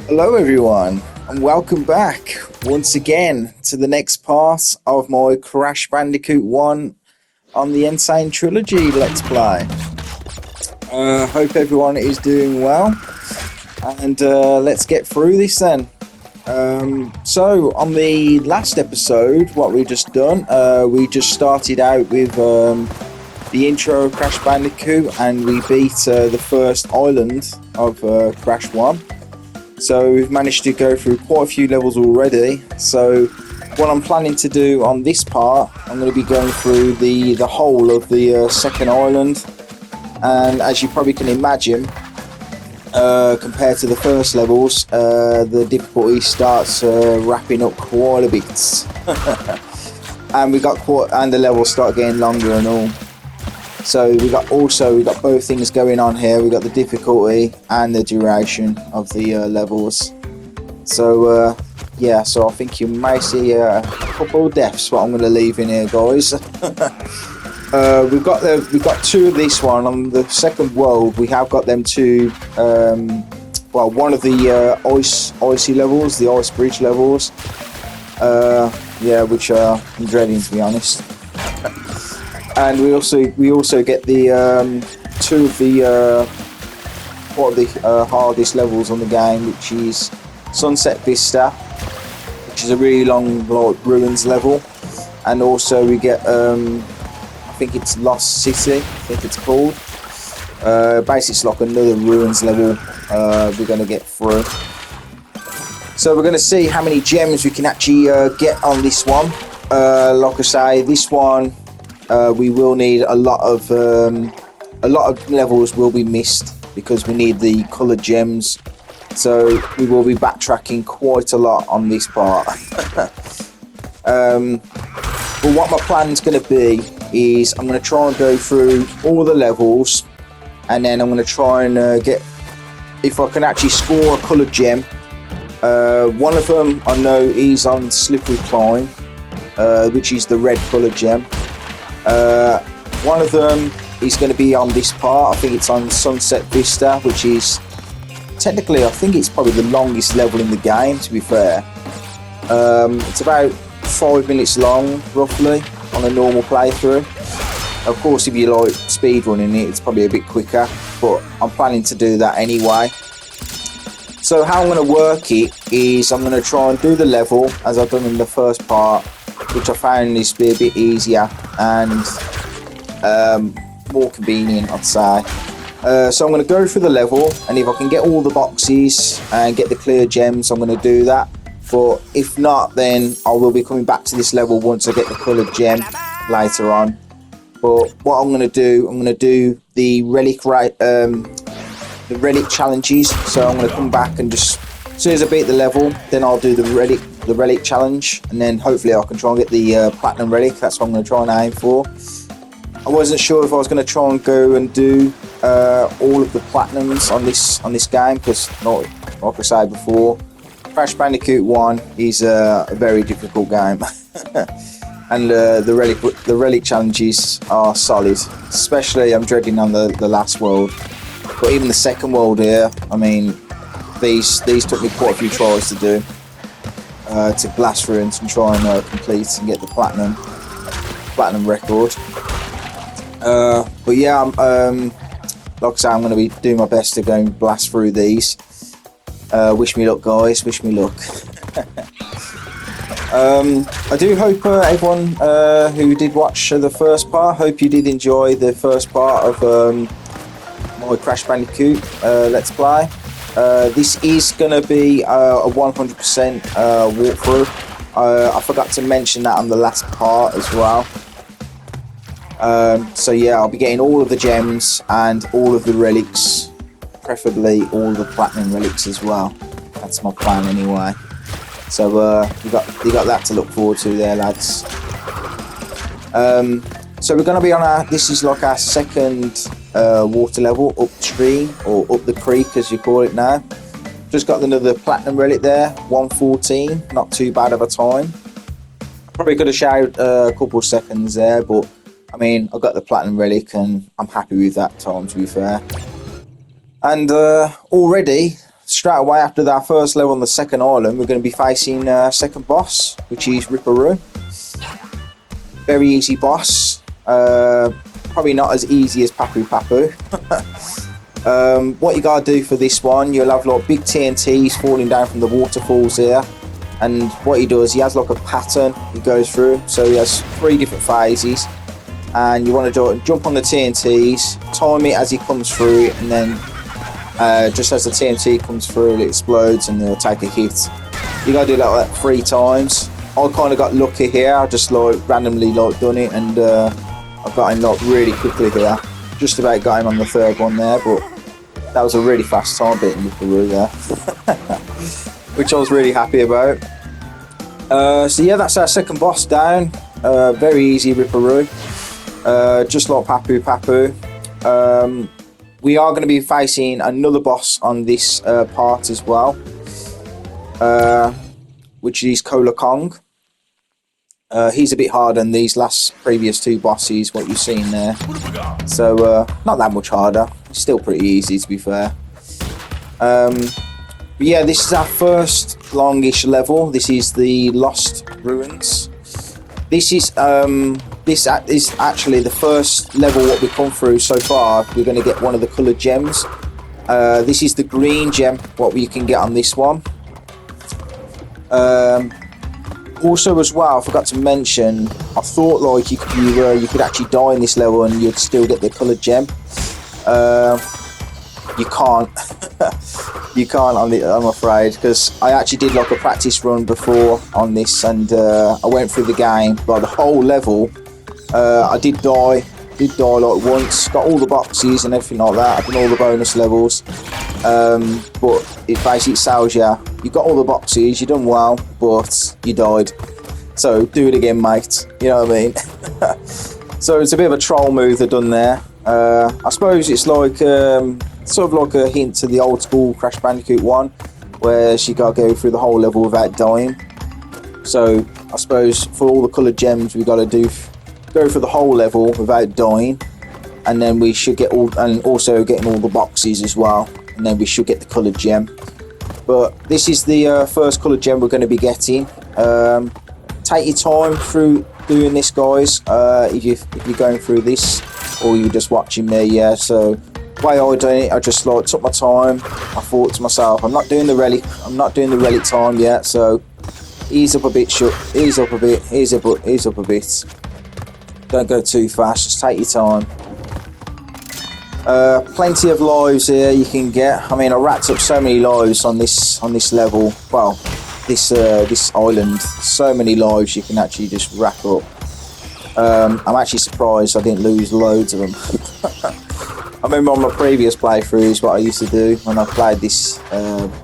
Hello, everyone, and welcome back once again to the next part of my Crash Bandicoot 1 on the Sane Trilogy Let's Play. Hope everyone is doing well, and let's get through this then. So, on the last episode, what we just done, we just started out with the intro of Crash Bandicoot, and we beat the first island of Crash 1. So we've managed to go through quite a few levels already. So what I'm planning to do on this part, I'm going to be going through the whole of the second island. And as you probably can imagine, compared to the first levels, the difficulty starts wrapping up quite a bit. And the levels start getting longer and all. So we got both things going on here. We got the difficulty and the duration of the levels. So yeah, so I think you may see a couple of deaths. What I'm going to leave in here, guys. we've got two of this one on the second world. We have got them two. Well, one of the icy levels, the ice bridge levels. Yeah, which I'm dreading, to be honest. And we also get the two of the hardest levels on the game, which is Sunset Vista, which is a really long ruins level, and also we get I think it's Lost City, I think it's called. Basically, it's like another ruins level we're going to get through. So we're going to see how many gems we can actually get on this one. Like I say, this one. We will need a lot of levels will be missed because we need the coloured gems. So we will be backtracking quite a lot on this part. But what my plan's going to be is I'm going to try and go through all the levels, and then I'm going to try and get if I can actually score a coloured gem. One of them I know is on Slippery Climb, which is the red coloured gem. One of them is going to be on this part. I think it's on Sunset Vista, which is technically, I think it's probably the longest level in the game, to be fair. It's about 5 minutes long, roughly, on a normal playthrough. Of course, if you like speedrunning it, it's probably a bit quicker, but I'm planning to do that anyway. So how I'm going to work it is I'm going to try and do the level as I've done in the first part, which I found is to be a bit easier and more convenient, I'd say. So I'm going to go through the level, and if I can get all the boxes and get the clear gems, I'm going to do that. But if not, then I will be coming back to this level once I get the coloured gem later on. But what I'm going to do the relic challenges. So I'm going to come back and just, as soon as I beat the level, then I'll do the relic challenge, and then hopefully I can try and get the platinum relic. That's what I'm going to try and aim for. I wasn't sure if I was going to try and go and do all of the platinums on this game, because like I said before, Crash Bandicoot 1 is a very difficult game. And the relic challenges are solid, especially I'm dreading on the last world, but even the second world here, I mean, these took me quite a few tries to do, to blast through and try and complete and get the platinum record. But yeah, like I say, I'm going to be doing my best to go and blast through these. Wish me luck, guys, wish me luck. I do hope everyone who did watch the first part, hope you did enjoy the first part of my Crash Bandicoot Let's Play. This is going to be a 100% walkthrough. I forgot to mention that on the last part as well. So yeah, I'll be getting all of the gems and all of the relics, preferably all the platinum relics as well. That's my plan anyway. So you got that to look forward to there, lads. So we're going to be on this is like our second water level upstream, or up the creek as you call it now. Just got another platinum relic there, 114, not too bad of a time. Probably could have shaved a couple of seconds there, but I mean, I got the platinum relic and I'm happy with that time, to be fair. And already straight away after that first level on the second island, we're going to be facing second boss, which is Ripperoo. Very easy boss. Probably not as easy as Papu Papu. What you gotta do for this one, you'll have like big TNTs falling down from the waterfalls here, and what he does, he has like a pattern he goes through. So he has 3 different phases, and you want to jump on the TNTs, time it as he comes through it, and then just as the TNT comes through, it explodes and it'll take a hit. You gotta do that like 3 times. I kind of got lucky here. I just like randomly like done it, and I got him like really quickly here. Just about got him on the 3rd one there, but that was a really fast time beating Ripperoo there, which I was really happy about. So yeah, that's our second boss down. Very easy Ripperoo, just like Papu Papu. We are going to be facing another boss on this part as well, which is Cola Kong. He's a bit harder than these previous 2 bosses, what you've seen there. So, not that much harder. Still pretty easy, to be fair. But yeah, this is our first longish level. This is the Lost Ruins. This is actually the first level what we've come through so far. We're going to get one of the coloured gems. This is the green gem, what we can get on this one. Also, as well, I forgot to mention, I thought like you could actually die in this level and you'd still get the coloured gem. You can't. You can't I'm afraid, because I actually did like a practice run before on this, and I went through the game, but the whole level, I did die like once, got all the boxes and everything like that. I've done all the bonus levels, but it basically tells you got all the boxes, you done well, but you died, so do it again, mate. You know what I mean? So it's a bit of a troll move they've done there. I suppose it's like sort of like a hint to the old school Crash Bandicoot 1, where she got to go through the whole level without dying. So I suppose for all the coloured gems we got to go for the whole level without dying, and then we should get also getting all the boxes as well, and then we should get the coloured gem. But this is the first coloured gem we're going to be getting. Take your time through doing this, guys, if you're going through this or you're just watching me. Yeah, so the way I done it, I just like took my time. I thought to myself, I'm not doing the relic time yet, so ease up a bit, ease up a bit. Don't go too fast, just take your time. Plenty of lives here you can get. I mean, I racked up so many lives on this level. Well, this island, so many lives you can actually just rack up. I'm actually surprised I didn't lose loads of them. I remember on my previous playthroughs what I used to do when I played this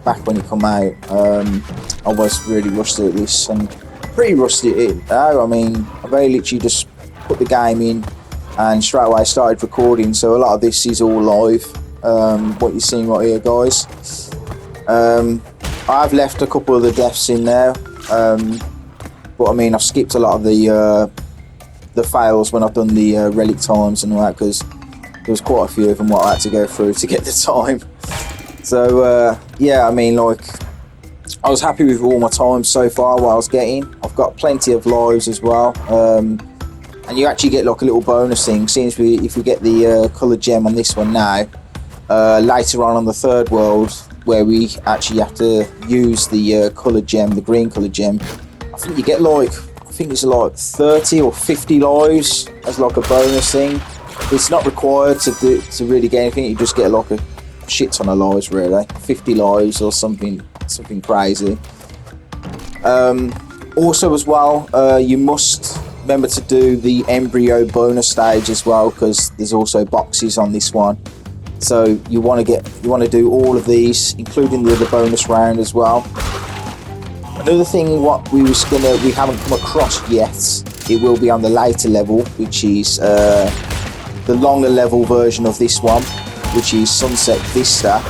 back when it come out. I was really rusty at this, and pretty rusty at it now. I mean, I very literally just put the game in and straight away started recording, so a lot of this is all live, what you're seeing right here, guys. I've left a couple of the deaths in there, but I mean, I've skipped a lot of the fails when I've done the relic times and all that, because there was quite a few of them what I had to go through to get the time. So yeah, I mean, like, I was happy with all my times so far what I was getting. I've got plenty of lives as well, and you actually get like a little bonus thing. Seems if we get the coloured gem on this one now, later on the 3rd world, where we actually have to use the coloured gem, the green coloured gem, I think you get like, I think it's like 30 or 50 lives as like a bonus thing. It's not required to really get anything. You just get like a shit ton of lives, really, 50 lives or something crazy. Also as well, you must remember to do the embryo bonus stage as well, because there's also boxes on this one. So you want to do all of these, including the other bonus round as well. Another thing what we haven't come across yet, it will be on the later level, which is the longer level version of this one, which is Sunset Vista.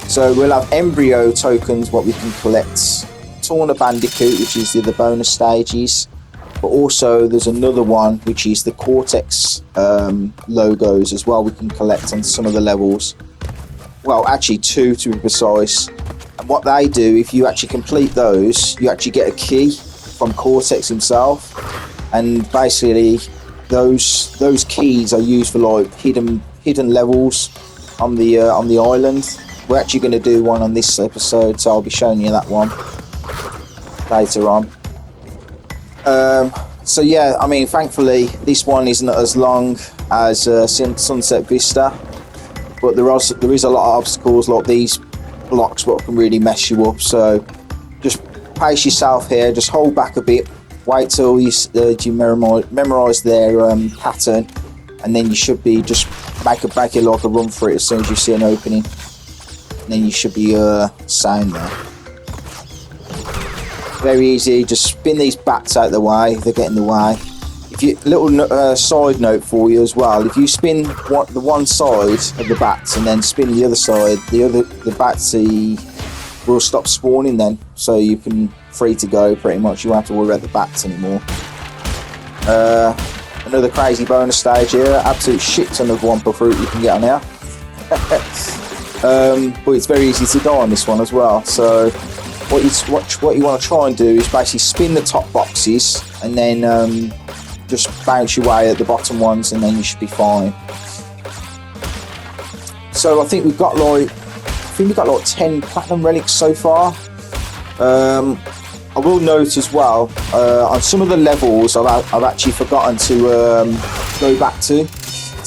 So we'll have embryo tokens what we can collect, Torna Bandicoot, which is the other bonus stages, but also there's another one which is the Cortex logos as well we can collect on some of the levels. well, actually 2 to be precise. And what they do, if you actually complete those, you actually get a key from Cortex himself, and basically those keys are used for like hidden levels on the island. We're actually going to do one on this episode, so I'll be showing you that one later on. So yeah, I mean, thankfully this one isn't as long as Sunset Vista, but there is a lot of obstacles like these blocks what can really mess you up. So just pace yourself here, just hold back a bit, wait till you memorize their pattern, and then you should be just make it like a run for it as soon as you see an opening, and then you should be sound there. Very easy, just spin these bats out the way, they're getting in the way. If you, little side note for you as well, if you spin the one side of the bats and then spin the other side, the bats will stop spawning then, so you can free to go pretty much. You won't have to worry about the bats anymore. Another crazy bonus stage here, absolute shit ton of Wumpa fruit you can get on here. But it's very easy to die on this one as well. So what you want to try and do is basically spin the top boxes and then just bounce your way at the bottom ones, and then you should be fine. So I think we've got like 10 platinum relics so far. I will note as well, on some of the levels I've actually forgotten to go back to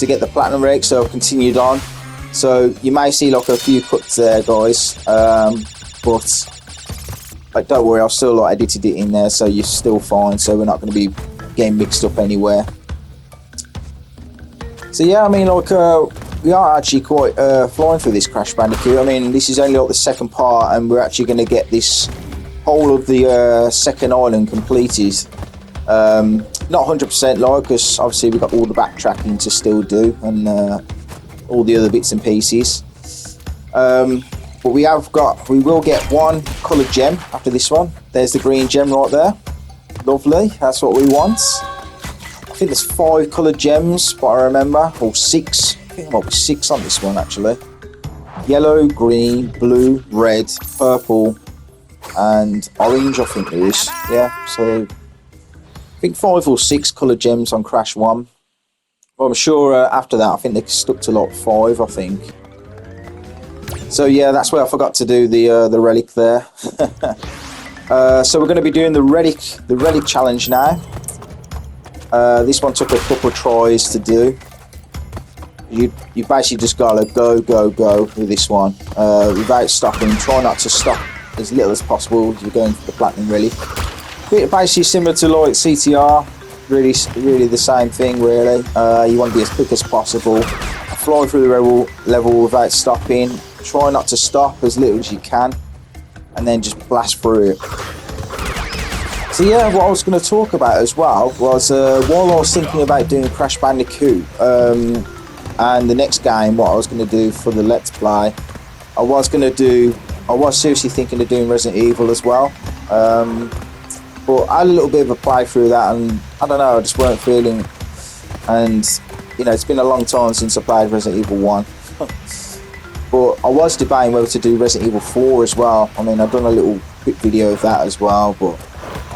get the platinum relics, so I've continued on. So you may see like a few cuts there, guys, but like, don't worry, I've still like edited it in there, so you're still fine. So we're not going to be getting mixed up anywhere. So yeah, I mean, like we are actually quite flying through this Crash Bandicoot. I mean, this is only like the second part, and we're actually going to get this whole of the second island completed. Not 100% like, because obviously we've got all the backtracking to still do, and all the other bits and pieces. But we will get one coloured gem after this one. There's the green gem right there. Lovely, that's what we want. I think there's 5 coloured gems, but I remember, or 6. I think there might be 6 on this one actually. Yellow, green, blue, red, purple, and orange, I think there is. Yeah, so I think 5 or 6 coloured gems on Crash 1. But I'm sure after that, I think they stuck to like 5, I think. So yeah, that's where I forgot to do the relic there. So we're going to be doing the relic challenge now. This one took a couple of tries to do. You basically just gotta go with this one without stopping. Try not to stop as little as possible if you're going for the platinum relic. Basically similar to like CTR, really the same thing really. You want to be as quick as possible, fly through the level without stopping. Try not to stop as little as you can, and then just blast through it. So yeah, what I was going to talk about as well was while I was thinking about doing Crash Bandicoot and the next game, what I was going to do for the Let's Play, I was seriously thinking of doing Resident Evil as well. But I had a little bit of a play through that, and I don't know, I just weren't feeling it. And you know, it's been a long time since I played Resident Evil 1. But I was debating whether to do Resident Evil 4 as well. I mean, I've done a little quick video of that as well, but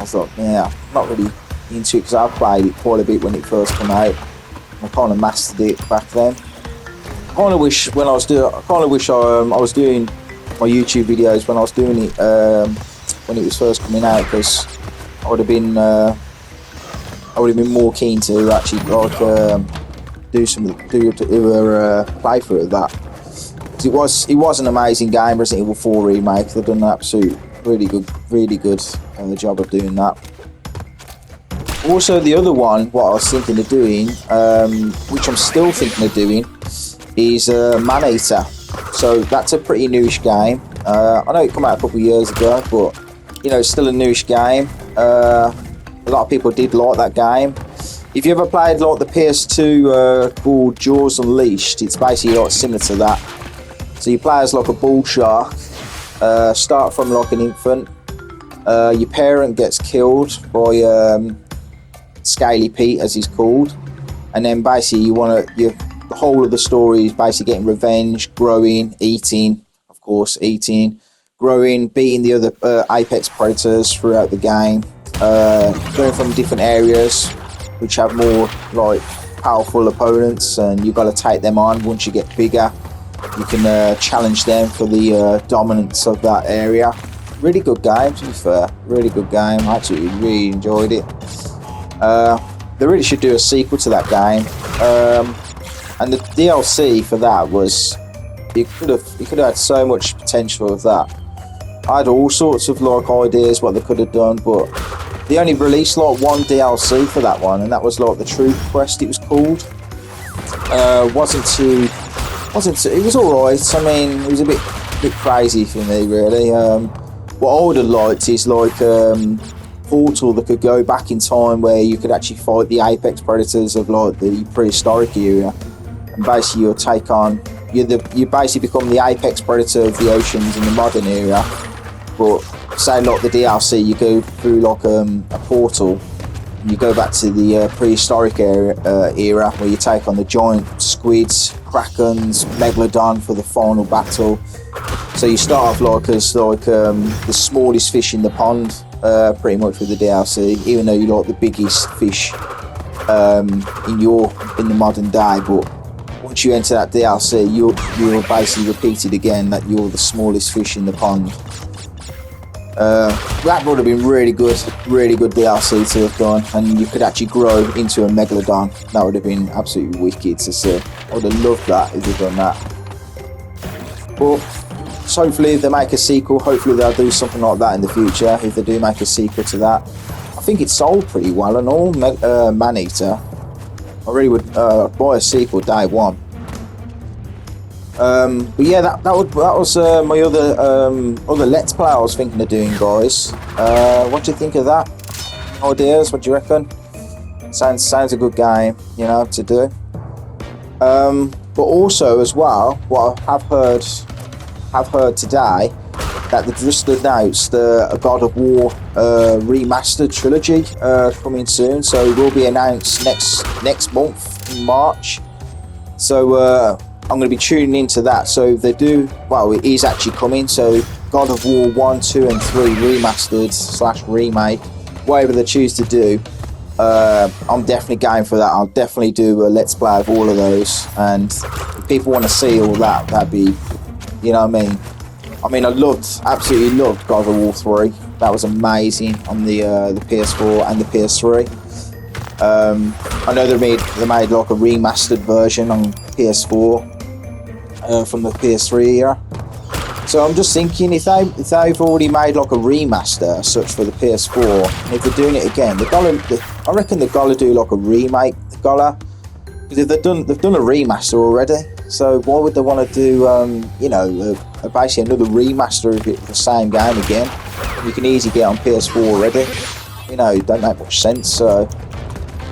I thought, yeah, I'm not really into it because I played it quite a bit when it first came out. I kind of mastered it back then. I kind of wish I was doing my YouTube videos when I was doing it when it was first coming out, because I would have been more keen to actually like do a playthrough of that. It was an amazing game, Resident Evil 4 remake. They've done an absolute really good job of doing that. Also, the other one, what I was thinking of doing, which I'm still thinking of doing, is Man-Eater. So that's a pretty newish game. I know it came out a couple of years ago, but you know, it's still a newish game. A lot of people did like that game. If you ever played like the PS2 called Jaws Unleashed, it's basically like similar to that. So you play as like a bull shark, start from like an infant. Your parent gets killed by Scaly Pete, as he's called, and then basically the whole of the story is basically getting revenge, growing, eating, of course, eating, growing, beating the other apex predators throughout the game, going from different areas which have more like powerful opponents, and you've got to take them on. Once you get bigger, you can challenge them for the dominance of that area. Really good game, to be fair. Really good game. I actually really enjoyed it. They really should do a sequel to that game. And the DLC for that was, you could have had so much potential with that. I had all sorts of like ideas what they could have done, but they only released like one DLC for that one, and that was like the Truth Quest. It was called. Wasn't too. It was alright. I mean, it was a bit crazy for me, really. What I would have liked is like Portal that could go back in time, where you could actually fight the apex predators of like the prehistoric era, and basically you take on. You basically become the apex predator of the oceans in the modern era. But say like the DLC, you go through like a portal, and you go back to the prehistoric era where you take on the giant squids, krakens, megalodon for the final battle. So you start off like as like the smallest fish in the pond, pretty much with the DLC, even though you're like the biggest fish in the modern day. But once you enter that DLC, you're basically repeated again that you're the smallest fish in the pond. That would have been really good DLC to have done, and you could actually grow into a megalodon. That would have been absolutely wicked to see. I would have loved that if they'd done that. But hopefully if they make a sequel, hopefully they'll do something like that in the future. If they do make a sequel to that, I think it sold pretty well and all. Maneater, I really would buy a sequel day one. But yeah, that was my other Let's Play I was thinking of doing, guys. What do you think of that? Ideas? What do you reckon? Sounds a good game, you know, to do. But also as well, what I have heard today, that they just announced a God of War remastered trilogy coming soon. So it will be announced next month in March. So I'm going to be tuning into that. So if they do, well, it is actually coming. So God of War 1, 2 and 3 remastered / remake, whatever they choose to do, I'm definitely going for that. I'll definitely do a Let's Play of all of those. And if people want to see all that, that'd be, you know what I mean? I mean, I absolutely loved God of War 3. That was amazing on the PS4 and the PS3. I know they made like a remastered version on PS4 from the PS3 era. So I'm just thinking, if they've already made like a remaster as such for the PS4, and if they're doing it again, I reckon they've got to do like a remake. Because if they've done a remaster already, so why would they want to do basically another remaster of the same game again? You can easily get on PS4 already. You know, it don't make much sense. So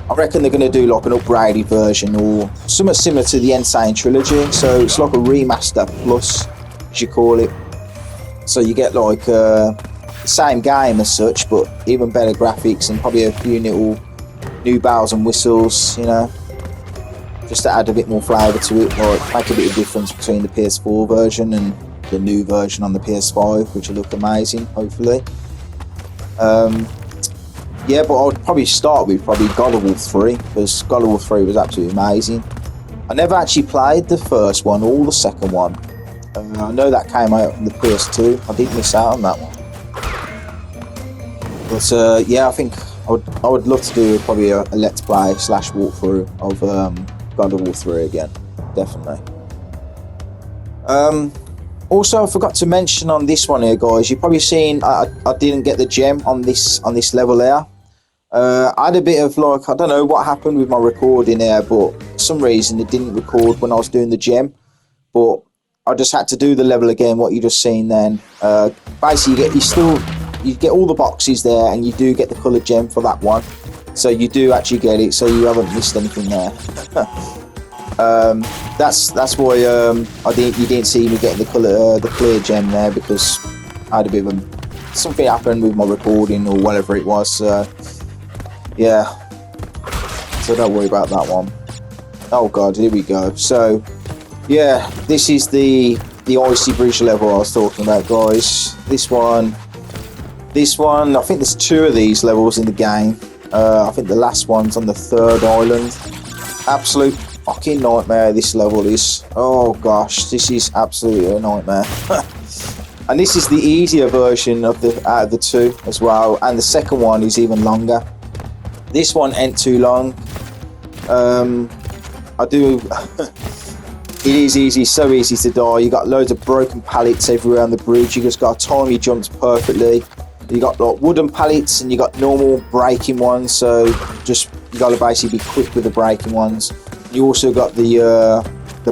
I reckon they're going to do like an upgraded version or something similar to the Sane Trilogy. So it's like a remaster plus, as you call it. So you get like the same game as such, but even better graphics and probably a few little new bells and whistles, you know, just to add a bit more flavour to it, like make a bit of difference between the PS4 version and the new version on the PS5, which will look amazing, hopefully. Yeah, but I would probably start with God of War 3, because God of War 3 was absolutely amazing. I never actually played the first one or the second one. I know that came out on the PS2. I did miss out on that one. But yeah, I think I would love to do probably a Let's Play / walkthrough of God of War 3 again, definitely. Also, I forgot to mention on this one here, guys. You've probably seen I didn't get the gem on this level here. I had a bit of like, I don't know what happened with my recording here, but for some reason it didn't record when I was doing the gem. But I just had to do the level again, what you just seen then. Basically, you get all the boxes there, and you do get the coloured gem for that one. So you do actually get it, so you haven't missed anything there. That's why you didn't see me getting the clear gem there, because I had a bit of something happened with my recording or whatever it was. Yeah, so don't worry about that one. Oh god, here we go. So yeah, this is the icy bridge level I was talking about, guys. This one, I think there's 2 of these levels in the game. I think the last one's on the 3rd island. Absolute fucking nightmare this level is. Oh gosh, this is absolutely a nightmare. And this is the easier version of out of the 2 as well, and the second one is even longer. This one ain't too long. It is easy, so easy to die. You got loads of broken pallets everywhere on the bridge. You just got to time your jumps perfectly. You got like wooden pallets and you got normal breaking ones, so just you got to basically be quick with the breaking ones. You also got the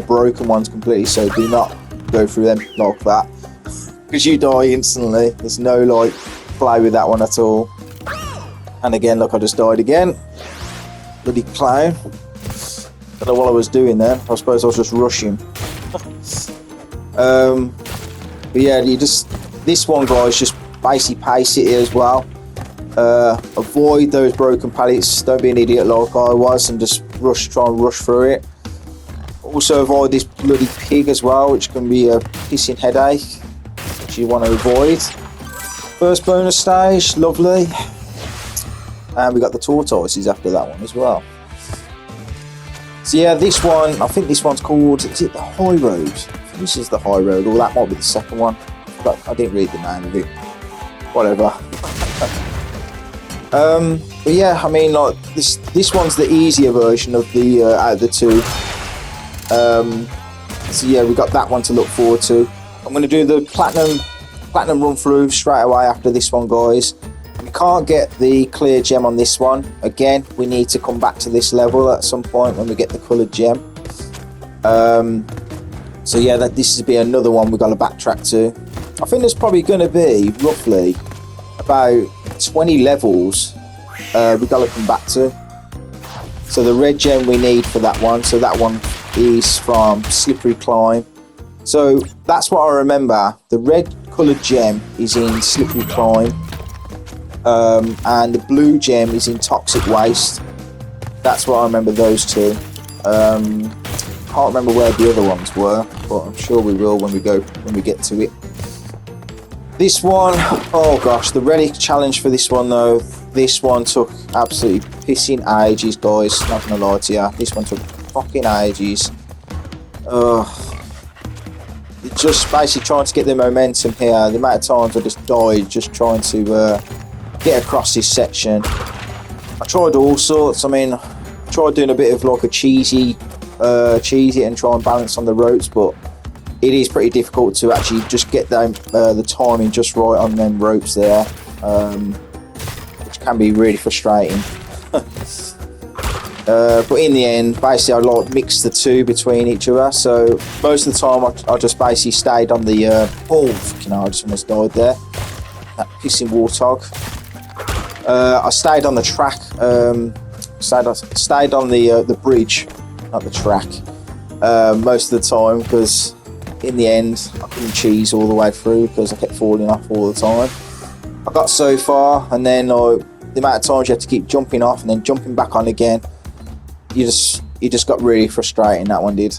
broken ones completely, so do not go through them like that because you die instantly. There's no like play with that one at all. And again, look, I just died again. Bloody clown. Don't know what I was doing there. I suppose I was just rushing. But yeah, this one, guys, just basically pace it here as well. Avoid those broken pallets. Don't be an idiot like I was and just try and rush through it. Also avoid this bloody pig as well, which can be a pissing headache, which you want to avoid. First bonus stage, lovely. And we got the tortoises after that one as well. So yeah, this one, I think this one's called, is it the High Road? I think this is the High Road, or that might be the second one. But I didn't read the name of it. Whatever. But yeah, I mean, like this one's the easier version of the out of the 2. So yeah, we got that one to look forward to. I'm going to do the platinum run through straight away after this one, guys. We can't get the clear gem on this one. Again, we need to come back to this level at some point when we get the coloured gem. So yeah, this will be another one we've got to backtrack to. I think there's probably going to be roughly about 20 levels we've got to come back to. So the red gem we need for that one. So that one is from Slippery Climb. So that's what I remember. The red coloured gem is in Slippery Climb. And the blue gem is in Toxic Waste. That's what I remember, those 2. Can't remember where the other ones were, but I'm sure we will when we get to it. This one, oh gosh, the Relic challenge for this one though. This one took absolutely pissing ages, guys. Not gonna lie to you, this one took fucking ages. Just basically trying to get the momentum here. The amount of times I just died just trying to get across this section. I tried all sorts. I mean, I tried doing a bit of like a cheesy and try and balance on the ropes, but it is pretty difficult to actually just get the timing just right on them ropes there, which can be really frustrating. But in the end, basically I like mix the 2 between each other, so most of the time I just basically stayed on the oh fucking hell, I just almost died there, that pissing warthog. I stayed on the track, stayed on the bridge, not the track, most of the time, because in the end I couldn't cheese all the way through because I kept falling off all the time. I got so far, and then the amount of times you had to keep jumping off and then jumping back on again, you just got really frustrating, that one did.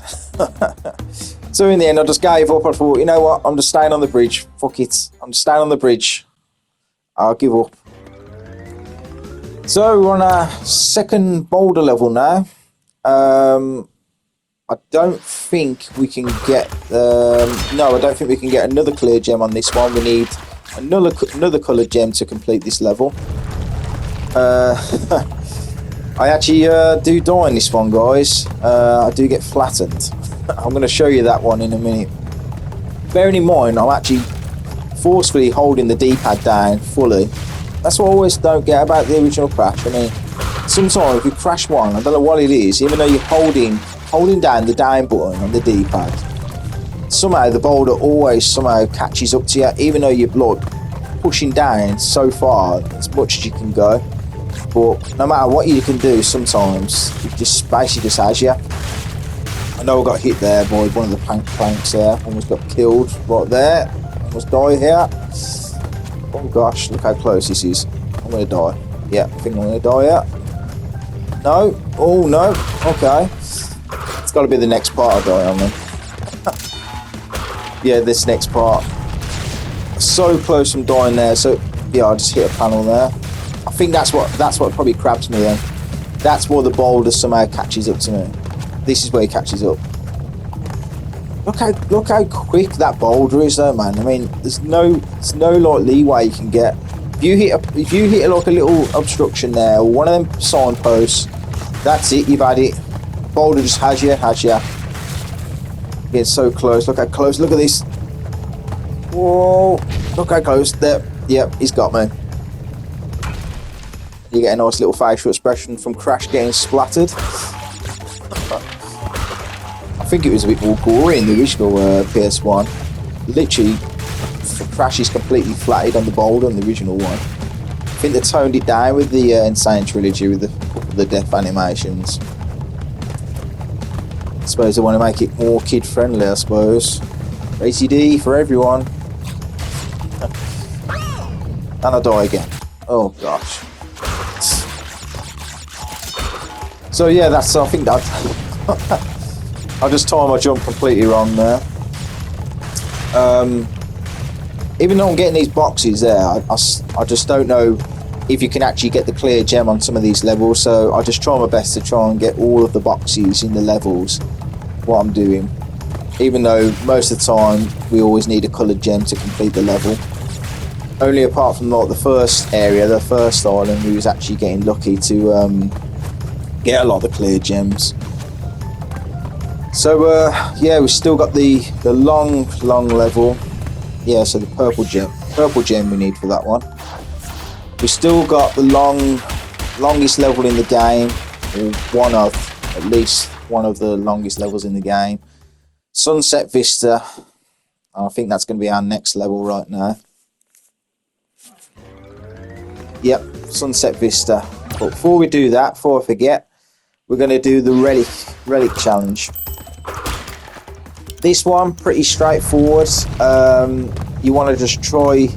So in the end I just gave up. I thought, you know what, I'm just staying on the bridge, fuck it, I'm just staying on the bridge, I'll give up. So we're on our second boulder level now. I don't think we can get no, I don't think we can get another clear gem on this one. We need another coloured gem to complete this level. I actually do die in this one, guys. I do get flattened. I'm going to show you that one in a minute. Bearing in mind, I'm actually forcefully holding the D-pad down fully. That's what I always don't get about the original Crash. I mean, sometimes with Crash 1, I don't know what it is, even though you're holding down the down button on the D-pad, somehow the boulder always somehow catches up to you, even though you're pushing down so far, as much as you can go. But no matter what you can do, sometimes it just basically just has you. I know I got hit there by one of the planks there, almost got killed right there, almost die here. Oh gosh, look how close this is. I'm gonna die. Yeah, I think I'm gonna die here. No, oh no, okay. got to be the next part I die on then. Yeah, this next part. So close from dying there. So yeah, I just hit a panel there. I think that's what probably grabs me then. That's where the boulder somehow catches up to me. This is where he catches up. Look how quick that boulder is though, man. I mean, there's no like leeway you can get. If you hit like a little obstruction there, or one of them signposts, that's it. You've had it. Boulder just has you. Getting so close. Look how close. Look at this. Whoa! Look how close. There. Yep, he's got me. You get a nice little facial expression from Crash getting splattered. I think it was a bit more gory in the original PS1. Literally, Crash is completely flatted on the boulder in the original one. I think they toned it down with the Insane Trilogy with the death animations. I suppose they want to make it more kid-friendly, I suppose. ACD for everyone. And I die again. Oh gosh. So yeah, I think that I just timed my jump completely wrong there. Even though I'm getting these boxes there, I just don't know if you can actually get the clear gem on some of these levels, so I just try my best to try and get all of the boxes in the levels, what I'm doing. Even though most of the time we always need a coloured gem to complete the level. Only apart from like the first area, the first island, we was actually getting lucky to get a lot of the clear gems. So yeah, we still got the long level. Yeah, so the purple gem we need for that one. We still got the longest level in the game, or at least one of the longest levels in the game. Sunset Vista. I think that's going to be our next level right now. Yep, Sunset Vista. But before we do that, before I forget, we're going to do the Relic challenge. This one, pretty straightforward. You want to just try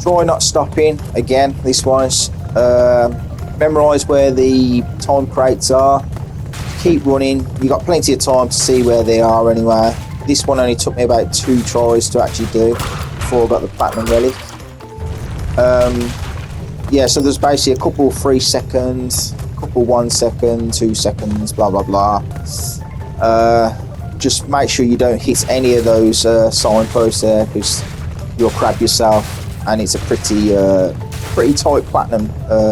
not stopping. Again, this one's memorize where the time crates are. Keep running. You got plenty of time to see where they are anyway. This one only took me about 2 tries to actually do before I got the platinum relic. Yeah, so there's basically a couple 3 seconds, a couple 1 second, 2 seconds, blah blah blah. Just make sure you don't hit any of those signposts there, because you'll crab yourself, and it's a pretty tight platinum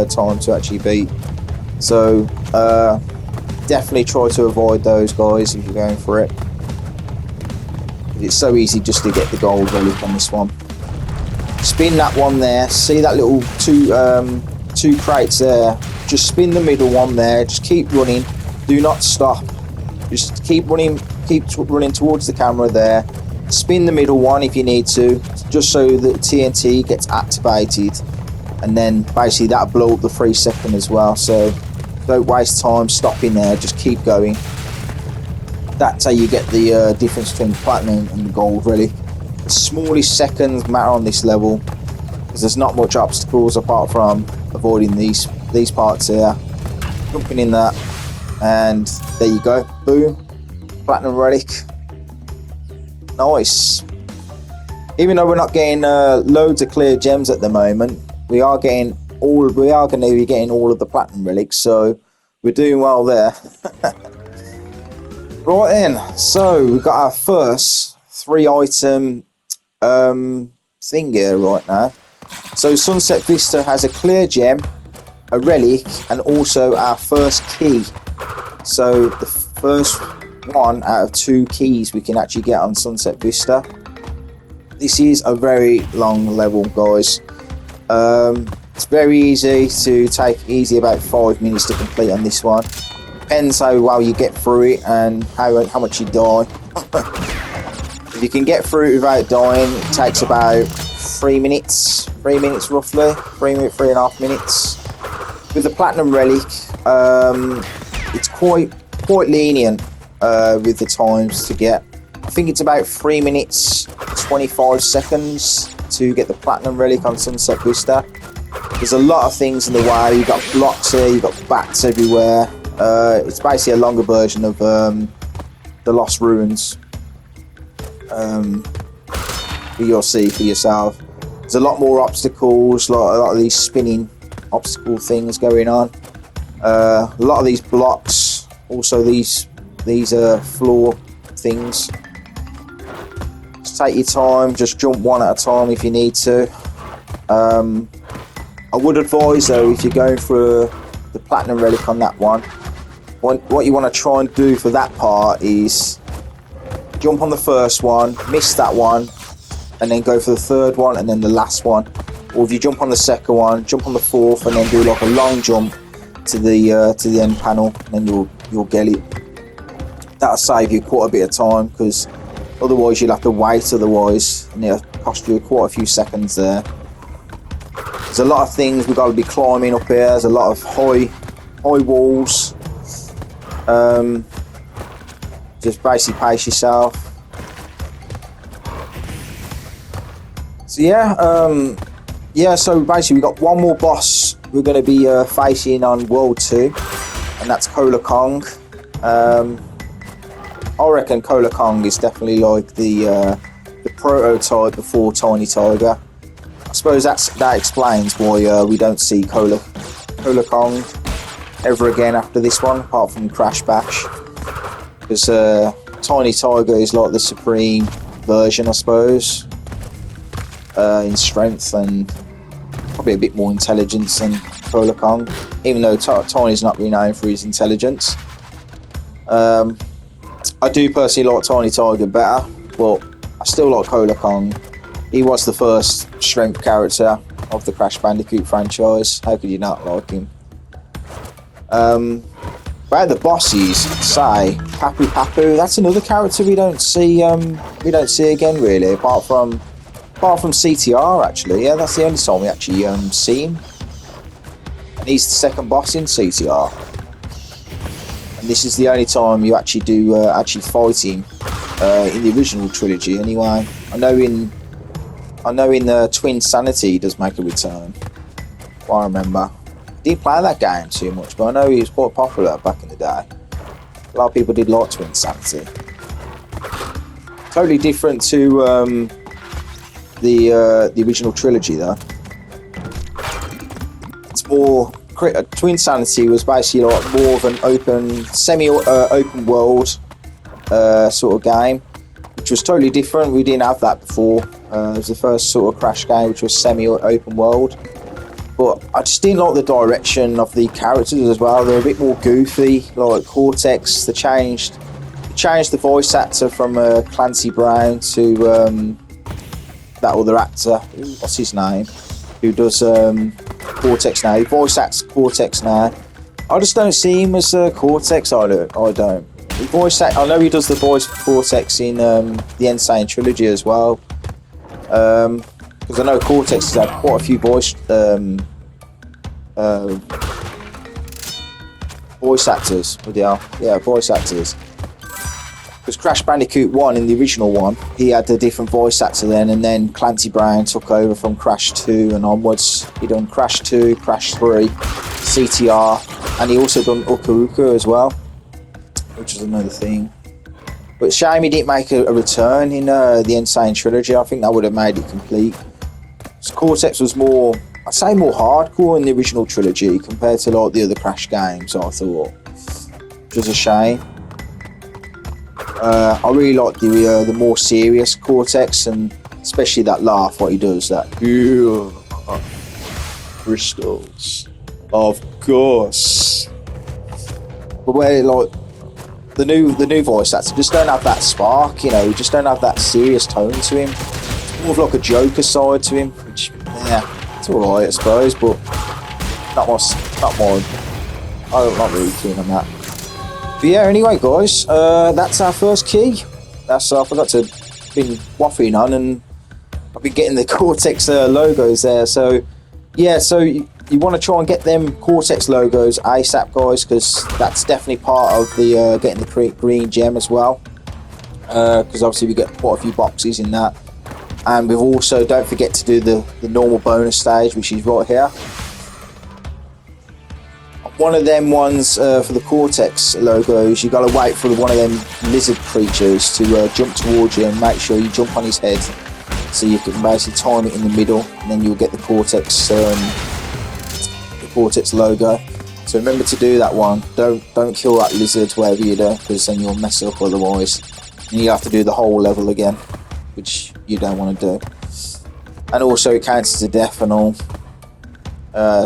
time to actually beat. So definitely try to avoid those guys if you're going for it. It's so easy just to get the gold relic on this one. Spin that one there. See that little two crates there? Just spin the middle one there. Just keep running. Do not stop. Just keep running. Keep running towards the camera there. Spin the middle one if you need to, just so that TNT gets activated, and then basically that'll blow up the 3 second as well. So don't waste time stopping there. Just keep going. That's how you get the difference between the platinum and the gold, really. The smallest seconds matter on this level, because there's not much obstacles apart from avoiding these parts here. Jumping in that, and there you go. Boom. Platinum relic. Nice. Even though we're not getting loads of clear gems at the moment, we are going to be getting all of the platinum relics, so we're doing well there. Right then, so we've got our first 3-item thing here right now. So Sunset Vista has a clear gem, a relic, and also our first key. So the first 1 out of 2 keys we can actually get on Sunset Vista. This is a very long level, guys. It's very easy to take about 5 minutes to complete on this one. Depends how well you get through it and how much you die. If you can get through it without dying, it takes about 3 minutes. 3 minutes roughly. 3.5 minutes. With the platinum relic, it's quite lenient with the times to get. I think it's about 3 minutes 25 seconds to get the platinum relic on Sunset Vista. There's a lot of things in the way. You've got blocks here, you've got bats everywhere. It's basically a longer version of the Lost Ruins. You'll see for yourself. There's a lot more obstacles, a lot of these spinning obstacle things going on. A lot of these blocks, also these floor things. Just take your time, just jump one at a time if you need to. I would advise though, if you're going for the platinum relic on that one, what you want to try and do for that part is jump on the first one, miss that one, and then go for the third one and then the last one. Or if you jump on the second one, jump on the fourth and then do like a long jump to the end panel, and then you'll get it. That'll save you quite a bit of time, because otherwise you'll have to wait otherwise, and it'll cost you quite a few seconds there. There's a lot of things we've got to be climbing up here. There's a lot of high walls. Just basically pace yourself. So so basically we've got one more boss we're going to be facing on World 2, and that's Cola Kong. I reckon Cola Kong is definitely like the prototype before Tiny Tiger. I suppose that explains why we don't see Cola Kong ever again after this one, apart from Crash Bash, because Tiny Tiger is like the supreme version, I suppose, in strength and probably a bit more intelligence than Cola Kong, even though Tiny's not really known for his intelligence. I do personally like Tiny Tiger better, but I still like Cola Kong. He was the first strength character of the Crash Bandicoot franchise. How could you not like him? But the bosses, say Papu Papu, that's another character we don't see again really, apart from CTR actually. Yeah, that's the only time we actually see him. And he's the second boss in CTR. And this is the only time you actually do actually fight him in the original trilogy anyway. I know in Twin Sanity he does make a return, if I remember. Didn't play that game too much, but I know he was quite popular back in the day. A lot of people did like Twin Sanity. Totally different to the original trilogy though. It's more Twin Sanity was basically like more of an open, semi-open world sort of game, which was totally different. We didn't have that before. It was the first sort of Crash game which was semi-open world. But I just didn't like the direction of the characters as well. They're a bit more goofy, like Cortex. They changed the voice actor from Clancy Brown to that other actor. What's his name? Who does Cortex now? He voice acts Cortex now. I just don't see him as Cortex. I don't. He voice act. I know he does the voice for Cortex in the Insane Trilogy as well. Because I know Cortex has had quite a few voice actors. Voice actors. Because Crash Bandicoot 1, in the original one, he had a different voice actor then, and then Clancy Brown took over from Crash 2 and onwards. He done Crash 2, Crash 3, CTR, and he also done Uka Uka as well, which is another thing. But shame he didn't make a return in the Insane Trilogy. I think that would have made it complete. Cortex was more, I'd say more hardcore in the original trilogy compared to like the other Crash games, I thought, which was a shame. I really like the more serious Cortex, and especially that laugh, what he does, that crystals, of course. But where like the new voice actor just don't have that spark, just don't have that serious tone to him. It's more of like a Joker side to him, which it's alright I suppose, but not mine. I'm not really keen on that. But yeah, anyway guys, that's our first key. I forgot to been waffling on, and I've been getting the Cortex logos there. So yeah, so you want to try and get them Cortex logos ASAP, guys, because that's definitely part of the getting the green gem as well. Because obviously we get quite a few boxes in that, and we've also, don't forget to do the normal bonus stage, which is right here. I'm one of them ones for the Cortex logos, you got to wait for one of them lizard creatures to jump towards you and make sure you jump on his head, so you can basically time it in the middle, and then you'll get the Cortex logo. So remember to do that one. Don't kill that lizard wherever you do, because then you'll mess up otherwise. And you have to do the whole level again, which you don't want to do. And also it counts as a death and all.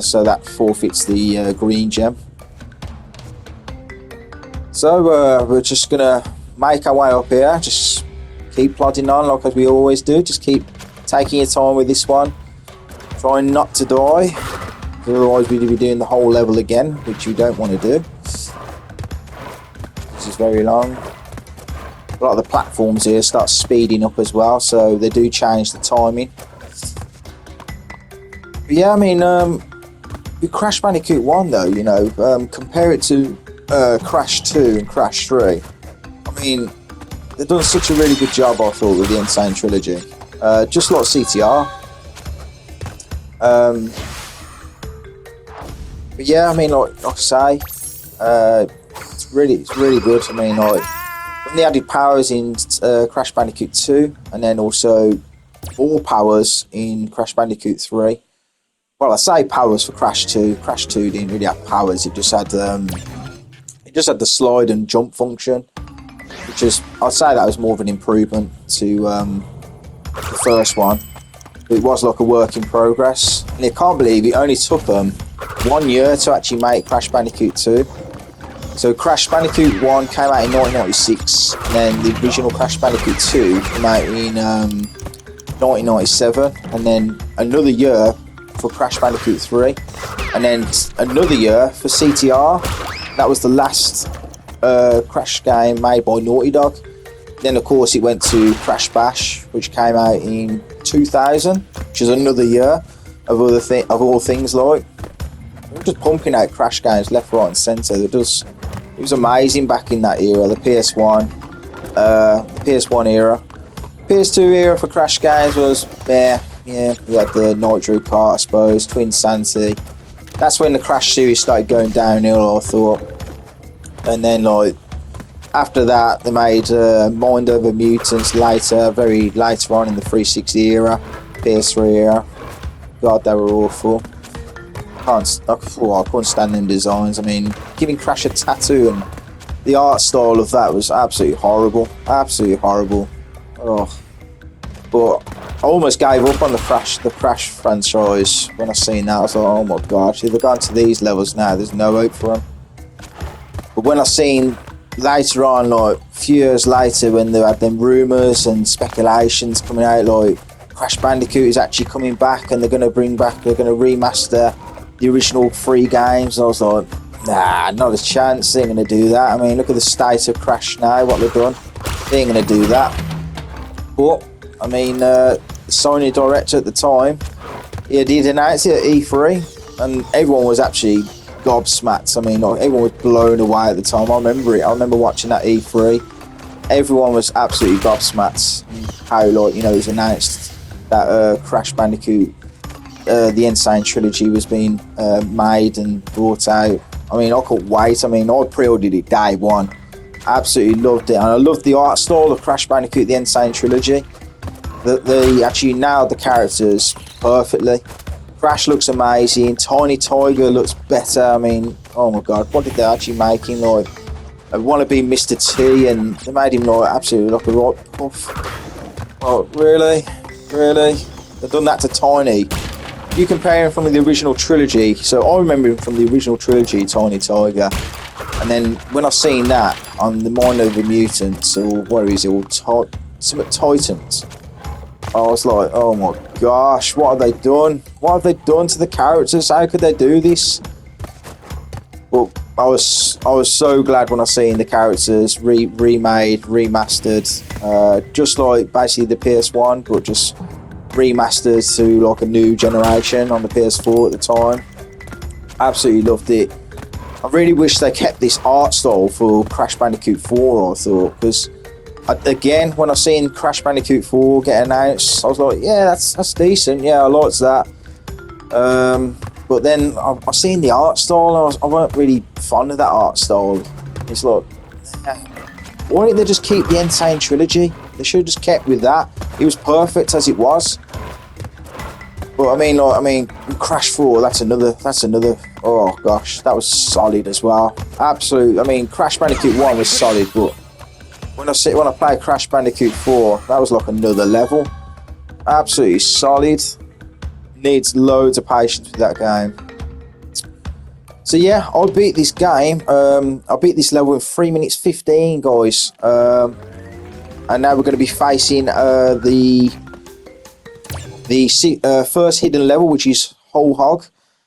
So that forfeits the green gem. So we're just gonna make our way up here. Just keep plodding on like as we always do. Just keep taking your time with this one. Trying not to die. Otherwise we'd be doing the whole level again, which you don't want to do. This is very long. A lot of the platforms here start speeding up as well, so they do change the timing. But yeah, I mean, with Crash Bandicoot 1 though, you know, compare it to Crash 2 and Crash 3. I mean, they've done such a really good job, I thought, with the Insane Trilogy. Just like CTR. But yeah, I mean, like I say, it's really good. I mean, like, when they added powers in Crash Bandicoot 2, and then also all powers in Crash Bandicoot 3. Well, I say powers for Crash 2. Crash 2 didn't really have powers. It just had the slide and jump function, which is, I'd say that was more of an improvement to the first one. It was like a work in progress, and I can't believe it only took them 1 year to actually make Crash Bandicoot 2. So Crash Bandicoot 1 came out in 1996, and then the original Crash Bandicoot 2 came out in 1997, and then another year for Crash Bandicoot 3, and then another year for CTR. That was the last Crash game made by Naughty Dog. Then of course it went to Crash Bash, which came out in 2000, which is another year of all things. Like, we're just pumping out Crash games left, right and centre. It was amazing back in that era, the PS1 era. PS2 era for Crash games was yeah, we had the Nitro Kart, I suppose, Twin Santy. That's when the Crash series started going downhill, I thought. And then, like, after that, they made Mind Over Mutants very later on in the 360 era, PS3 era. God, they were awful. I couldn't stand them designs. I mean, giving Crash a tattoo and the art style of that was absolutely horrible. Absolutely horrible. Oh. But I almost gave up on the Crash franchise when I seen that. I was like, oh my gosh, if they've gone to these levels now, there's no hope for them. But when I seen later on, like a few years later, when they had them rumours and speculations coming out, like Crash Bandicoot is actually coming back and they're going to remaster the original 3 games, I was like, nah, not a chance. They ain't going to do that. I mean, look at the state of Crash now, what they've done. They ain't going to do that. But I mean, the Sony director at the time, he did announce it at E3, and everyone was actually gobsmacked. I mean, like, everyone was blown away at the time. I remember it. I remember watching that E3. Everyone was absolutely gobsmacked how, like, you know, it was announced that Crash Bandicoot, the Insane Trilogy, was being made and brought out. I mean, I couldn't wait. I mean, I pre-ordered it day one. Absolutely loved it, and I loved the art style of Crash Bandicoot, the Insane Trilogy. They actually nailed the characters perfectly. Crash looks amazing. Tiny Tiger looks better. I mean, oh my god, what did they actually make him like? I want to be Mr. T, and they made him like absolutely like a right puff. Oh, really? They've done that to Tiny. You compare him from the original trilogy. So I remember him from the original trilogy, Tiny Tiger. And then when I seen that on the Mind Over Mutants, or what is it, or Titans, I was like, oh my gosh, what have they done? What have they done to the characters? How could they do this? But I was so glad when I seen the characters remade, remastered, just like basically the PS1, but just remastered to like a new generation on the PS4 at the time. Absolutely loved it. I really wish they kept this art style for Crash Bandicoot 4, I thought, because again, when I seen Crash Bandicoot 4 get announced, I was like, yeah, that's decent. Yeah, I liked that. But then I've seen the art style. I weren't really fond of that art style. It's like, why didn't they just keep the Insane Trilogy? They should have just kept with that. It was perfect as it was. But I mean, Crash 4. That's another. Oh gosh, that was solid as well. Absolute. I mean, Crash Bandicoot 1 was solid, but when I played Crash Bandicoot 4, that was like another level. Absolutely solid. Needs loads of patience with that game. So yeah, I beat this game. I beat this level in 3 minutes 15, guys. And now we're going to be facing the first hidden level, which is Whole Hog,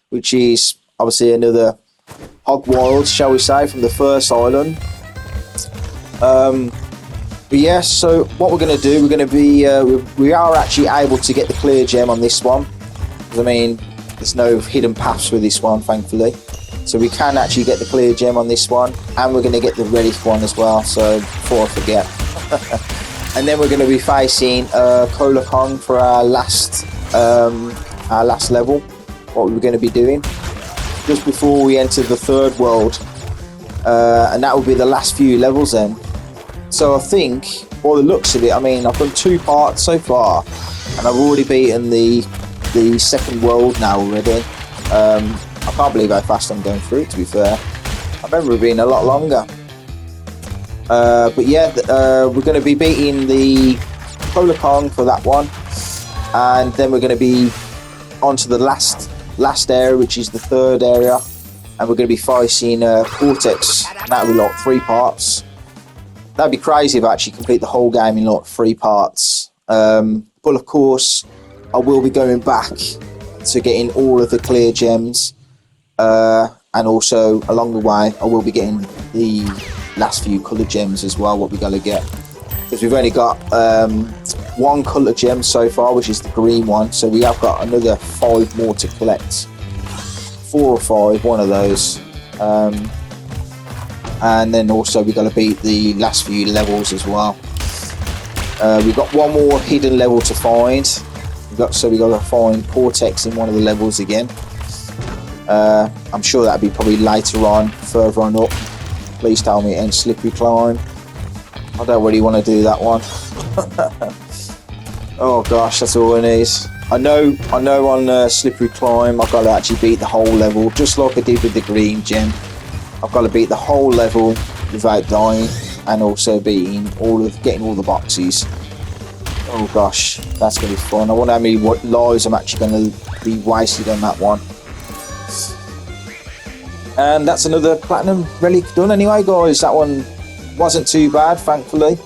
which is obviously another Hog Wild, shall we say, from the first island. But yeah, so what we're going to do, we're going to be, we are actually able to get the clear gem on this one. I mean, there's no hidden paths with this one, thankfully. So we can actually get the clear gem on this one, and we're going to get the relic one as well, so before I forget. And then we're going to be facing Cola Kong for our last level, what we're going to be doing, just before we enter the third world. And that will be the last few levels then. So I think, by the looks of it, I mean, I've done 2 parts so far, and I've already beaten the second world now already. I can't believe how fast I'm going through it, to be fair. I remember it being a lot longer. But yeah, we're going to be beating the Cola Kong for that one. And then we're going to be on to the last area, which is the third area. And we're going to be fighting Cortex. And that'll be like 3 parts. That'd be crazy if I actually complete the whole game in like 3 parts. But of course, I will be going back to getting all of the clear gems. And also, along the way, I will be getting the last few coloured gems as well, what we're going to get. Because we've only got 1 coloured gem so far, which is the green one. So we have got another 5 more to collect. 4 or 5, one of those. And then also we've got to beat the last few levels as well. We've got 1 more hidden level to find. We've got to find Cortex in one of the levels again. I'm sure that'll be probably later on, further on up. Please tell me it ends Slippery Climb. I don't really want to do that one. Oh gosh, that's all I need. I know on Slippery Climb I've got to actually beat the whole level, just like I did with the green gem. I've got to beat the whole level without dying, and also getting all the boxes. Oh gosh, that's going to be fun. I wonder how many lives I'm actually going to be wasted on that one. And that's another platinum relic done anyway, guys. That one wasn't too bad, thankfully.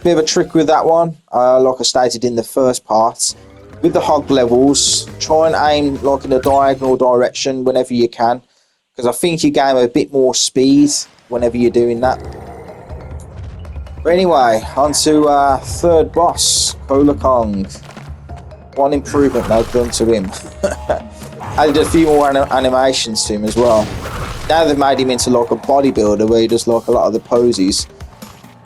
Bit of a trick with that one, like I stated in the first part. With the hog levels, try and aim like in a diagonal direction whenever you can, because I think you gain a bit more speed whenever you're doing that. But anyway, on to our third boss, Cola Kong. One improvement they've done to him. Added a few more animations to him as well. Now they've made him into like a bodybuilder where he does like a lot of the poses,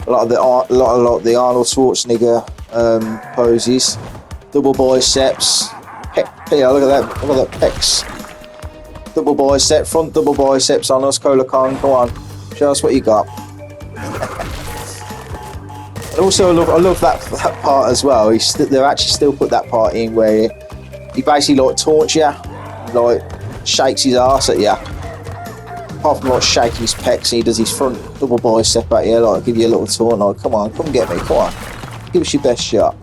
a lot of the Arnold Schwarzenegger poses, double biceps. Yeah, look at that pecs. Double bicep, front double biceps on us, Cola Kong. Come on, show us what you got. And also, I love that part as well. They've actually still put that part in where he basically like taunts you, like shakes his ass at you. Apart from like shaking his pecs, he does his front double bicep at you, like give you a little taunt, like come on, come get me, come on, give us your best shot.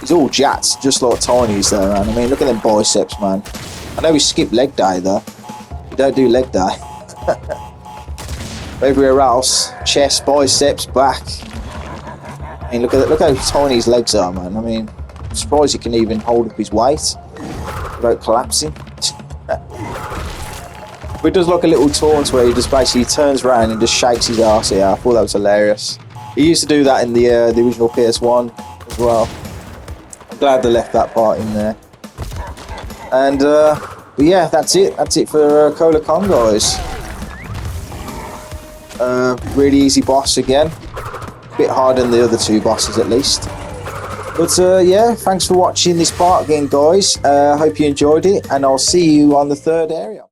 He's all jacked, just like Tiny's there, man. I mean, look at them biceps, man. I know we skip leg day though. We don't do leg day. Everywhere else, chest, biceps, back. I mean, look how tiny his legs are, man. I mean, I'm surprised he can even hold up his weight without collapsing. But he does like a little taunt where he just basically turns around and just shakes his ass here. I thought that was hilarious. He used to do that in the original PS1 as well. I'm glad they left that part in there. And but yeah, that's it. That's it for Cola Kong, guys. Really easy boss again. Bit harder than the other 2 bosses at least. But yeah, thanks for watching this part again, guys. Hope you enjoyed it, and I'll see you on the third area.